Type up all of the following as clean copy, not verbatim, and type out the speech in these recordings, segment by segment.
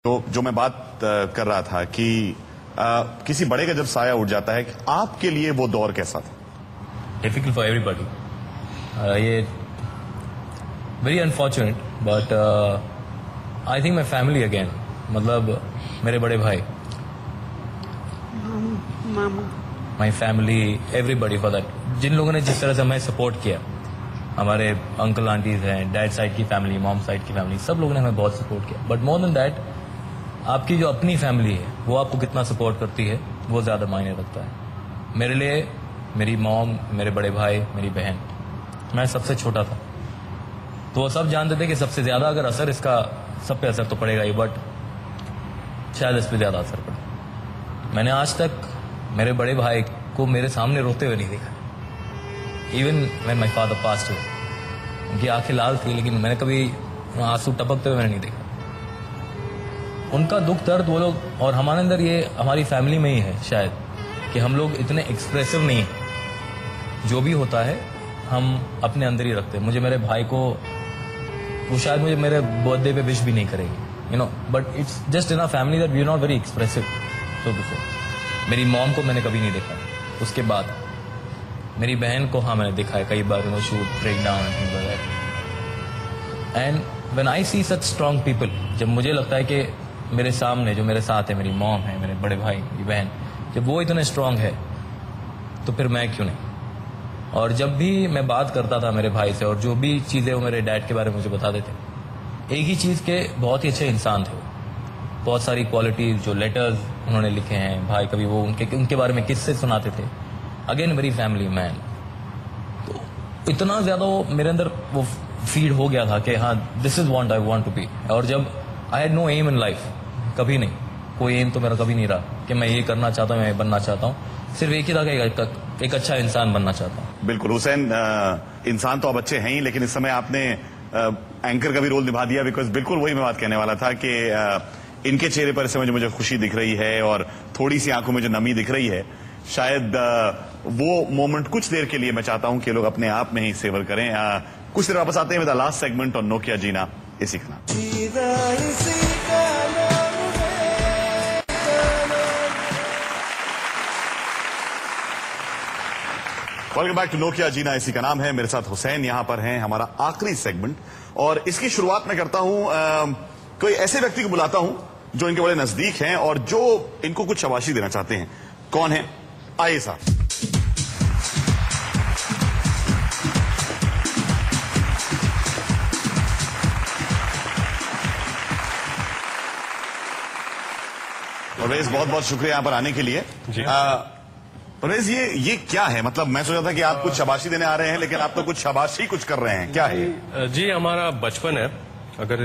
तो जो मैं बात कर रहा था कि किसी बड़े का जब साया उठ जाता है, कि आपके लिए वो दौर कैसा था? Difficult for everybody. ये very unfortunate, but I think my family again, मतलब मेरे बड़े भाई, my family, everybody for that, जिन लोगों ने जिस तरह से हमें सपोर्ट किया, हमारे अंकल आंटीज हैं, डैड साइड की फैमिली, मॉम साइड की फैमिली, सब लोगों ने हमें बहुत सपोर्ट किया। बट मोर देन दैट, आपकी जो अपनी फैमिली है वो आपको कितना सपोर्ट करती है वो ज्यादा मायने रखता है। मेरे लिए मेरी मॉम, मेरे बड़े भाई, मेरी बहन, मैं सबसे छोटा था, तो वो सब जानते थे कि सबसे ज्यादा अगर असर इसका, सब पे असर तो पड़ेगा ही, बट शायद इस पे ज्यादा असर पड़े। मैंने आज तक मेरे बड़े भाई को मेरे सामने रोते हुए नहीं देखा। Even when my father passed away, उनकी आंखें लाल थी, लेकिन मैंने कभी आंसू टपकते हुए मैंने नहीं देखा। उनका दुख दर्द वो लोग, और हमारे अंदर ये हमारी फैमिली में ही है शायद, कि हम लोग इतने एक्सप्रेसिव नहीं हैं। जो भी होता है हम अपने अंदर ही रखते हैं। मुझे मेरे भाई को, वो शायद मुझे मेरे बर्थडे पे विश भी नहीं करेगी, you know, but it's just in a family that we are not very expressive, so to say. मेरी मॉम को मैंने कभी नहीं देखा। उसके बाद मेरी बहन को हाँ मैंने देखा है कई बार, you know, she would break down and things like that. And when I see such strong people, जब मुझे लगता है कि मेरे सामने जो मेरे साथ है, मेरी मॉम है, मेरे बड़े भाई, मेरी बहन, जब वो इतने स्ट्रांग है तो फिर मैं क्यों नहीं। और जब भी मैं बात करता था मेरे भाई से, और जो भी चीजें वो मेरे डैड के बारे में मुझे बताते थे, एक ही चीज के बहुत ही अच्छे इंसान थे वो। बहुत सारी क्वालिटी, जो लेटर्स उन्होंने लिखे हैं भाई, कभी वो उनके बारे में किस्से सुनाते थे। Again very family man. तो इतना ज्यादा वो मेरे अंदर वो फीड हो गया था कि हाँ, this is want I want to be. और जब I had no aim in life, कभी नहीं, कोई एम तो मेरा कभी नहीं रहा कि मैं ये करना चाहता हूँ, मैं ये बनना चाहता हूँ। सिर्फ एक ही था कि एक अच्छा इंसान बनना चाहता हूँ। बिल्कुल हुसैन, इंसान तो आप अच्छे हैं ही, लेकिन इस समय आपने एंकर का भी रोल निभा दिया। बिकॉज बिल्कुल वही मैं बात कहने वाला था कि इनके चेहरे पर इस समय मुझे खुशी दिख रही है और थोड़ी सी आंखों में जो नमी दिख रही है, शायद वो मोमेंट कुछ देर के लिए मैं चाहता हूं कि लोग अपने आप में ही सेवर करें। कुछ देर वापस आते हैं with the last segment on Nokia Jeena Isi Ka Naam. Welcome back to Nokia Jeena Isi Ka नाम है। मेरे साथ हुसैन यहां पर हैं, हमारा आखिरी सेगमेंट, और इसकी शुरुआत मैं करता हूं, कोई ऐसे व्यक्ति को बुलाता हूं जो इनके बड़े नजदीक हैं और जो इनको कुछ शाबाशी देना चाहते हैं। कौन है? आइए साहब। परवेज, बहुत बहुत शुक्रिया यहां पर आने के लिए। परवेज, ये क्या है? मतलब मैं सोचा था कि आप कुछ शाबाशी देने आ रहे हैं, लेकिन आप तो कुछ शाबाशी कुछ कर रहे हैं। क्या है? जी, हमारा बचपन है। अगर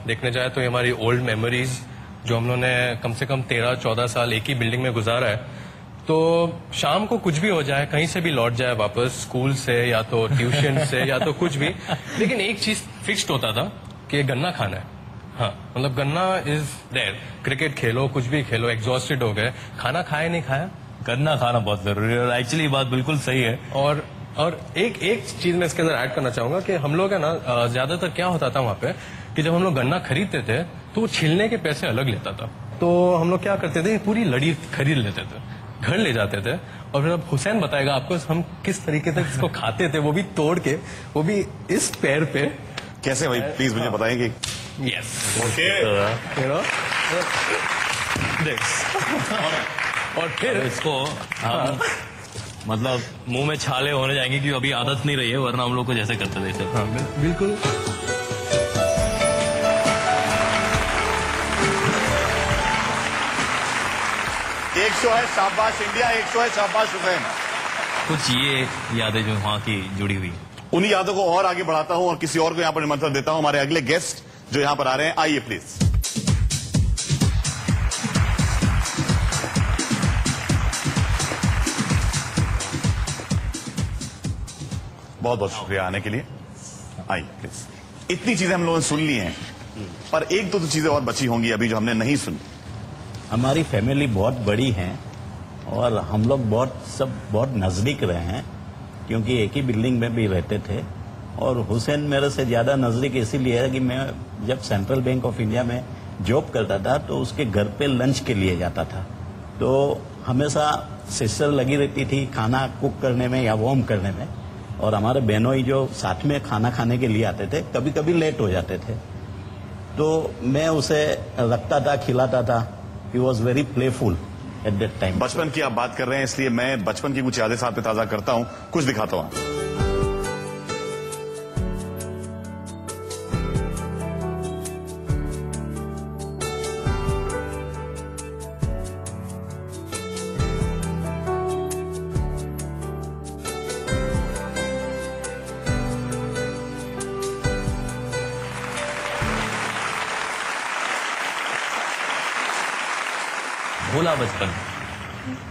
देखने जाए तो ये हमारी ओल्ड मेमोरीज, जो हम लोगों ने कम से कम 13-14 साल एक ही बिल्डिंग में गुजारा है। तो शाम को कुछ भी हो जाए, कहीं से भी लौट जाए वापस, स्कूल से या तो ट्यूशन से या तो कुछ भी, लेकिन एक चीज फिक्स्ड होता था कि गन्ना खाना है। हाँ, मतलब गन्ना इज देयर। क्रिकेट खेलो, कुछ भी खेलो, एग्जॉस्टेड हो गए, खाना खाया नहीं खाया, गन्ना खाना बहुत जरूरी है। और एक्चुअली बात बिल्कुल सही है। और एक चीज मैं इसके अंदर ऐड करना चाहूंगा कि हम लोग है ना, ज्यादातर क्या होता था वहां पे कि जब हम लोग गन्ना खरीदते थे तो वो छिलने के पैसे अलग लेता था। तो हम लोग क्या करते थे, पूरी लड़ी खरीद लेते थे, घर ले जाते थे, और फिर अब हुसैन बताएगा आपको हम किस तरीके से इसको खाते थे, वो भी तोड़ के, वो भी इस पैर पे। कैसे भाई, प्लीज मुझे बताएंगे। Yes, okay. और फिर इसको मतलब मुंह में छाले होने जाएंगे, क्योंकि अभी आदत नहीं रही है, वरना हम लोग को जैसे करते थे। हाँ, बिल्कुल। एक शो है शाबाश इंडिया, एक शो है शाबाश हुसैन। कुछ ये यादें जो वहाँ की जुड़ी हुई, उन्हीं यादों को और आगे बढ़ाता हूं और किसी और को यहां पर निमंत्रण देता हूं। हमारे अगले गेस्ट जो यहां पर आ रहे हैं, आइए प्लीज। बहुत बहुत शुक्रिया आने के लिए। आइए प्लीज। इतनी चीजें हम लोगों ने सुन ली हैं, पर एक दो चीजें और बची होंगी अभी जो हमने नहीं सुनी। हमारी फैमिली बहुत बड़ी है और हम लोग बहुत नजदीक रहे हैं, क्योंकि एक ही बिल्डिंग में भी रहते थे। और हुसैन मेरे से ज्यादा नजदीक इसीलिए है कि मैं जब सेंट्रल बैंक ऑफ इंडिया में जॉब करता था तो उसके घर पे लंच के लिए जाता था, तो हमेशा सिस्टर लगी रहती थी खाना कुक करने में या वार्म करने में, और हमारे बहनोई जो साथ में खाना खाने के लिए आते थे कभी कभी लेट हो जाते थे, तो मैं उसे रखता था, खिलाता था। He was very playful at that time. बचपन की आप बात कर रहे हैं, इसलिए मैं बचपन की कुछ यादें साथ में ताजा करता हूं, कुछ दिखाता हूं। भोला बचपन।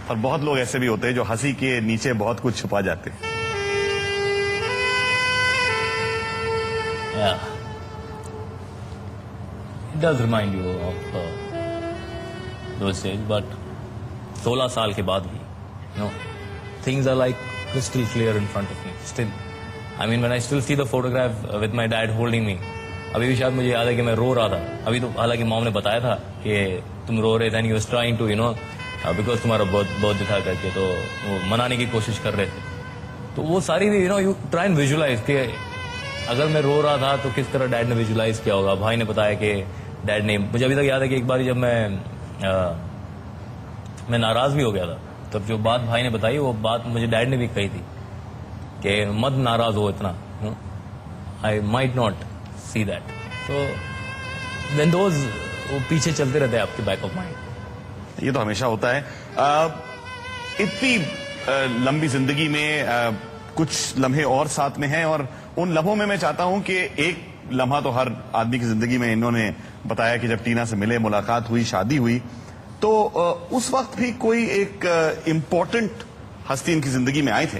और बहुत लोग ऐसे भी होते हैं जो हंसी के नीचे बहुत कुछ छुपा जाते हैं। Yeah. It does remind you of those days, but 16 साल के बाद भी, you know, things are like crystal clear in front of me. Still, I mean, when I still see the photograph with my dad holding me, अभी भी शायद मुझे याद है कि मैं रो रहा था। अभी तो हालांकि मॉम ने बताया था कि तुम रो रहे थे, and he was trying to, you know, because तुम्हारा बर्थडे था करके, तो वो मनाने की कोशिश कर रहे थे। तो वो सारी भी, you know, you try and visualize कि अगर मैं रो रहा था तो किस तरह डैड ने विजुलाइज किया होगा। भाई ने बताया कि डैड ने, मुझे अभी तक याद है कि एक बार जब मैं नाराज भी हो गया था, तब जो बात भाई ने बताई वो बात मुझे डैड ने भी कही थी कि मत नाराज हो इतना, I might not see that. तो देन दोज वो पीछे चलते रहते हैं आपके बैक ऑफ माइंड। ये तो हमेशा होता है। इतनी लंबी जिंदगी में कुछ लम्हे और साथ में हैं, और उन लम्हों में मैं चाहता हूं कि एक लम्हा तो हर आदमी की जिंदगी में, इन्होंने बताया कि जब टीना से मिले, मुलाकात हुई, शादी हुई, तो उस वक्त भी कोई एक इम्पोर्टेंट हस्ती इनकी जिंदगी में आए थे।